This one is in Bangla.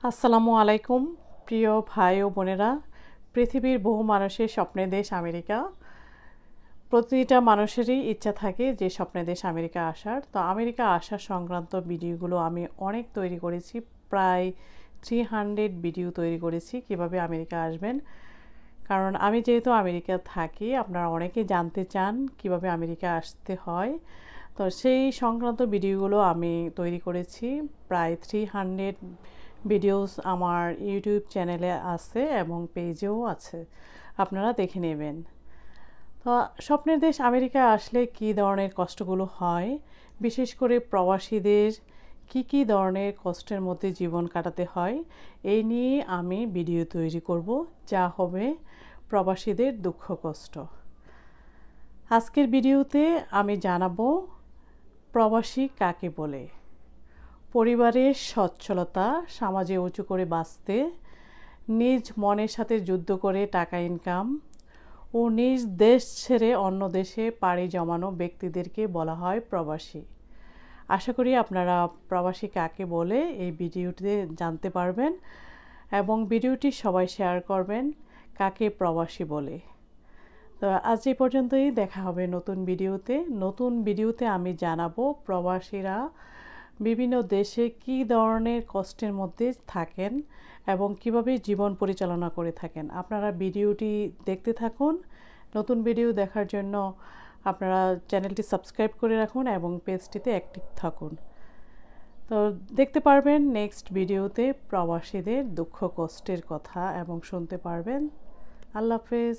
আসসালামু আলাইকুম প্রিয় ভাই ও বোনেরা। পৃথিবীর বহু মানুষের স্বপ্নের দেশ আমেরিকা। প্রতিটা মানুষেরই ইচ্ছা থাকে যে স্বপ্নের দেশ আমেরিকা আসার। তো আমেরিকা আসা সংক্রান্ত ভিডিওগুলো আমি অনেক তৈরি করেছি, প্রায় 300 ভিডিও তৈরি করেছি কিভাবে আমেরিকা আসবেন। কারণ আমি যেহেতু আমেরিকা থাকি, আপনারা অনেকেই জানতে চান কিভাবে আমেরিকা আসতে হয়। তো সেই সংক্রান্ত ভিডিওগুলো আমি তৈরি করেছি, প্রায় 300 ভিডিওস আমার ইউটিউব চ্যানেলে আছে এবং পেজেও আছে, আপনারা দেখে নেবেন। তো স্বপ্নের দেশ আমেরিকা আসলে কী ধরনের কষ্টগুলো হয়, বিশেষ করে প্রবাসীদের কি ধরনের কষ্টের মধ্যে জীবন কাটাতে হয়, এই নিয়ে আমি ভিডিও তৈরি করব, যা হবে প্রবাসীদের দুঃখ কষ্ট। আজকের ভিডিওতে আমি জানাবো প্রবাসী কাকে বলে। পরিবারের সচ্ছলতা, সমাজে উঁচু করে বাঁচতে, নিজ মনের সাথে যুদ্ধ করে টাকা ইনকাম ও নিজ দেশ ছেড়ে অন্য দেশে পাড়ি জমানো ব্যক্তিদেরকে বলা হয় প্রবাসী। আশা করি আপনারা প্রবাসী কাকে বলে এই ভিডিওটিতে জানতে পারবেন এবং ভিডিওটি সবাই শেয়ার করবেন কাকে প্রবাসী বলে। তো আজ এই পর্যন্তই, দেখা হবে নতুন ভিডিওতে আমি জানাবো প্রবাসীরা বিভিন্ন দেশে কী ধরনের কষ্টের মধ্যে থাকেন এবং কিভাবে জীবন পরিচালনা করে থাকেন। আপনারা ভিডিওটি দেখতে থাকুন। নতুন ভিডিও দেখার জন্য আপনারা চ্যানেলটি সাবস্ক্রাইব করে রাখুন এবং পেজটিতে অ্যাক্টিভ থাকুন। তো দেখতে পারবেন নেক্সট ভিডিওতে প্রবাসীদের দুঃখ কষ্টের কথা এবং শুনতে পারবেন। আল্লাহ হাফেজ।